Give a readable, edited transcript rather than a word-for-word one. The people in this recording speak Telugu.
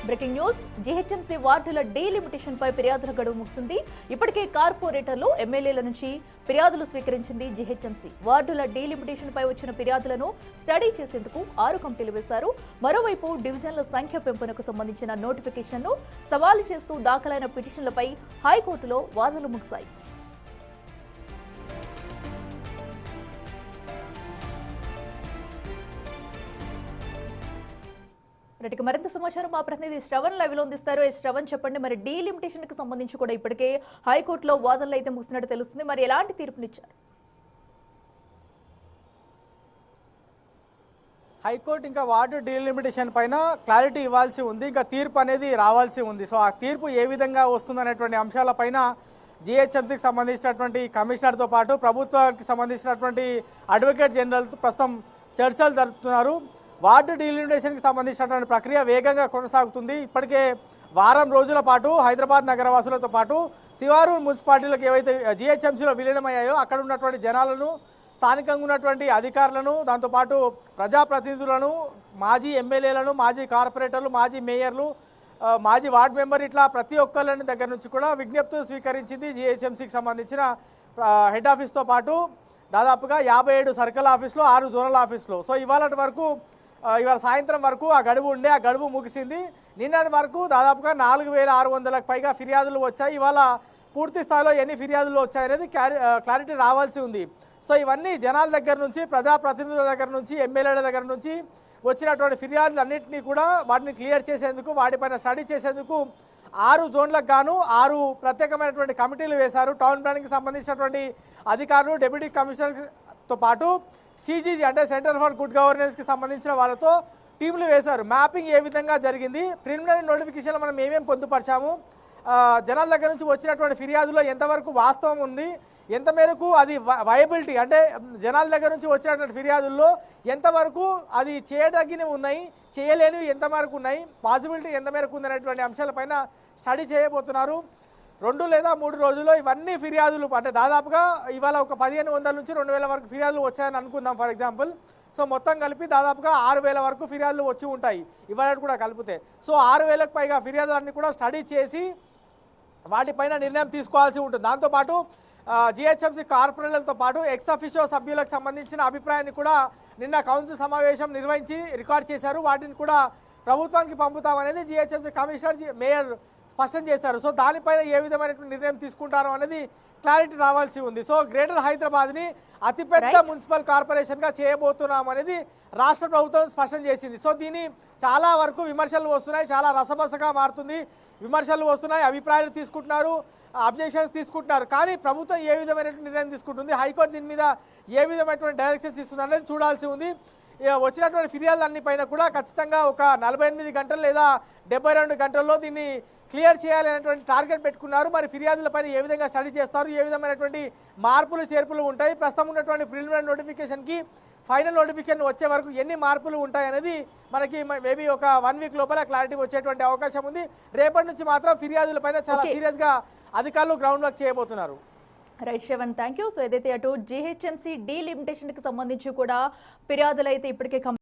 బ్రేకింగ్ న్యూస్ జీహెచ్ఎంసీ వార్డుల డీలిమిటేషన్ పై ఫిర్యాదుల గడువు ముగిసింది. ఇప్పటికే కార్పొరేటర్లు ఎమ్మెల్యేల నుంచి ఫిర్యాదులు స్వీకరించింది జీహెచ్ఎంసీ. వార్డుల డీలిమిటేషన్ పై వచ్చిన ఫిర్యాదులను స్టడీ చేసేందుకు 6 కమిటీలు వేశారు. మరోవైపు డివిజన్ల సంఖ్య పెంపునకు సంబంధించిన నోటిఫికేషన్ను సవాలు చేస్తూ దాఖలైన పిటిషన్లపై హైకోర్టులో వాదనలు ముగిశాయి. మరింత సమాచారం మా ప్రతినిధి శ్రవణ్ లైవ్ లో అందిస్తారు. శ్రవణ్, చెప్పండి, మరి డీలిమిటేషన్ కి సంబంధించి కూడా ఇప్పటికే హైకోర్టులో వాదనలు అయితే ముగిసినట్టు తెలుస్తుంది. మరి ఎలాంటి తీర్పునిచ్చారు? హైకోర్టు ఇంకా వార్డు డీలిమిటేషన్ పైన క్లారిటీ ఇవ్వాల్సి ఉంది, ఇంకా తీర్పు అనేది రావాల్సి ఉంది. సో ఆ తీర్పు ఏ విధంగా వస్తుందనేటువంటి అంశాలపైన జీహెచ్ఎంసీకి సంబంధించినటువంటి కమిషనర్తో పాటు ప్రభుత్వానికి సంబంధించినటువంటి అడ్వకేట్ జనరల్ ప్రస్తుతం చర్చలు జరుపుతున్నారు. వార్డు డీలిమిటేషన్కి సంబంధించినటువంటి ప్రక్రియ వేగంగా కొనసాగుతుంది. ఇప్పటికే వారం రోజుల పాటు హైదరాబాద్ నగరవాసులతో పాటు శివారు మున్సిపాలిటీలకు ఏవైతే జీహెచ్ఎంసీలో విలీనమయ్యాయో అక్కడ ఉన్నటువంటి జనాలను, స్థానికంగా ఉన్నటువంటి అధికారులను, దాంతోపాటు ప్రజాప్రతినిధులను, మాజీ ఎమ్మెల్యేలను, మాజీ కార్పొరేటర్లు, మాజీ మేయర్లు, మాజీ వార్డు మెంబర్, ఇట్లా ప్రతి ఒక్కళ్ళని దగ్గర నుంచి కూడా విజ్ఞప్తులు స్వీకరించింది జీహెచ్ఎంసీకి సంబంధించిన హెడ్ ఆఫీస్తో పాటు దాదాపుగా 57 సర్కిల్ ఆఫీసులు, 6 జోనల్ ఆఫీసులు. సో ఇవాళ సాయంత్రం వరకు ఆ గడువు ఉండే, ఆ గడువు ముగిసింది. నిన్నటి వరకు దాదాపుగా 4600లకు పైగా ఫిర్యాదులు వచ్చాయి. ఇవాళ పూర్తి స్థాయిలో ఎన్ని ఫిర్యాదులు వచ్చాయనేది క్లారిటీ రావాల్సి ఉంది. సో ఇవన్నీ జనాల దగ్గర నుంచి, ప్రజాప్రతినిధుల దగ్గర నుంచి, ఎమ్మెల్యేల దగ్గర నుంచి వచ్చినటువంటి ఫిర్యాదులన్నింటినీ కూడా వాటిని క్లియర్ చేసేందుకు, వాటిపైన స్టడీ చేసేందుకు 6 జోన్లకు గాను 6 ప్రత్యేకమైనటువంటి కమిటీలు వేశారు. టౌన్ ప్లానింగ్కి సంబంధించినటువంటి అధికారులు, డిప్యూటీ కమిషనర్తో పాటు సిజీజీ అంటే సెంటర్ ఫర్ గుడ్ గవర్నెన్స్కి సంబంధించిన వాళ్ళతో టీంలు వేశారు. మ్యాపింగ్ ఏ విధంగా జరిగింది, ప్రిలిమినరీ నోటిఫికేషన్ మనం ఏమేమి పొందుపరిచాము, జనాల దగ్గర నుంచి వచ్చినటువంటి ఫిర్యాదులో ఎంతవరకు వాస్తవం ఉంది, ఎంత మేరకు అది వయబిలిటీ అంటే జనాల దగ్గర నుంచి వచ్చినటువంటి ఫిర్యాదుల్లో ఎంతవరకు అది చేయదగినవి ఉన్నాయి, చేయలేనివి ఎంత మేరకు ఉన్నాయి, పాసిబిలిటీ ఎంత మేరకు ఉందనేటువంటి అంశాలపైన స్టడీ చేయబోతున్నారు. 2 లేదా 3 రోజుల్లో ఇవన్నీ ఫిర్యాదులు అంటే దాదాపుగా ఇవాళ ఒక 1500 నుంచి 2000 వరకు ఫిర్యాదులు వచ్చాయని అనుకుందాం ఫర్ ఎగ్జాంపుల్. సో మొత్తం కలిపి దాదాపుగా 6000 వరకు ఫిర్యాదులు వచ్చి ఉంటాయి ఇవాళ కూడా కలిపితే. సో 6000కు పైగా ఫిర్యాదులన్నీ కూడా స్టడీ చేసి వాటిపైన నిర్ణయం తీసుకోవాల్సి ఉంటుంది. దాంతోపాటు జీహెచ్ఎంసీ కార్పొరేటర్లతో పాటు ఎక్స్ అఫిషియో సభ్యులకు సంబంధించిన అభిప్రాయాన్ని కూడా నిన్న కౌన్సిల్ సమావేశం నిర్వహించి రికార్డ్ చేశారు. వాటిని కూడా ప్రభుత్వానికి పంపుతామనేది జీహెచ్ఎంసీ కమిషనర్, మేయర్ స్పష్టం చేశారు. సో దానిపైన ఏ విధమైనటువంటి నిర్ణయం తీసుకుంటారో అనేది క్లారిటీ రావాల్సి ఉంది. సో గ్రేటర్ హైదరాబాద్ని అతిపెద్ద మున్సిపల్ కార్పొరేషన్గా చేయబోతున్నాం అనేది రాష్ట్ర ప్రభుత్వం స్పష్టం చేసింది. సో దీని చాలా వరకు విమర్శలు వస్తున్నాయి, చాలా రసబసగా మారుతుంది. విమర్శలు వస్తున్నాయి, అభిప్రాయాలు తీసుకుంటున్నారు, అబ్జెక్షన్స్ తీసుకుంటున్నారు. కానీ ప్రభుత్వం ఏ విధమైనటువంటి నిర్ణయం తీసుకుంటుంది, హైకోర్టు దీని మీద ఏ విధమైనటువంటి డైరెక్షన్స్ ఇస్తుంది అనేది చూడాల్సి ఉంది. వచ్చినటువంటి ఫిర్యాదులన్నీ పైన కూడా ఖచ్చితంగా ఒక 48 గంటలు లేదా 72 గంటల్లో దీన్ని క్లియర్ చేయాలనేటువంటి టార్గెట్ పెట్టుకున్నారు. మరి ఫిర్యాదులపైన ఏ విధంగా స్టడీ చేస్తారు, ఏ విధమైనటువంటి మార్పులు చేర్పులు ఉంటాయి, ప్రస్తుతం ఉన్నటువంటి ప్రిలిమినరీ నోటిఫికేషన్కి ఫైనల్ నోటిఫికేషన్ వచ్చే వరకు ఎన్ని మార్పులు ఉంటాయి అనేది మనకి మేబీ ఒక 1 వీక్ లోపల క్లారిటీ వచ్చేటువంటి అవకాశం ఉంది. రేపటి నుంచి మాత్రం ఫిర్యాదులపైన చాలా సీరియస్గా అధికారులు గ్రౌండ్ వర్క్ చేయబోతున్నారు. Right Shravan, thank you. So ఏదైతే అటు జీహెచ్ఎంసీ డీలిమిటేషన్ కి సంబంధించి కూడా ఫిర్యాదులు అయితే ఇప్పటికే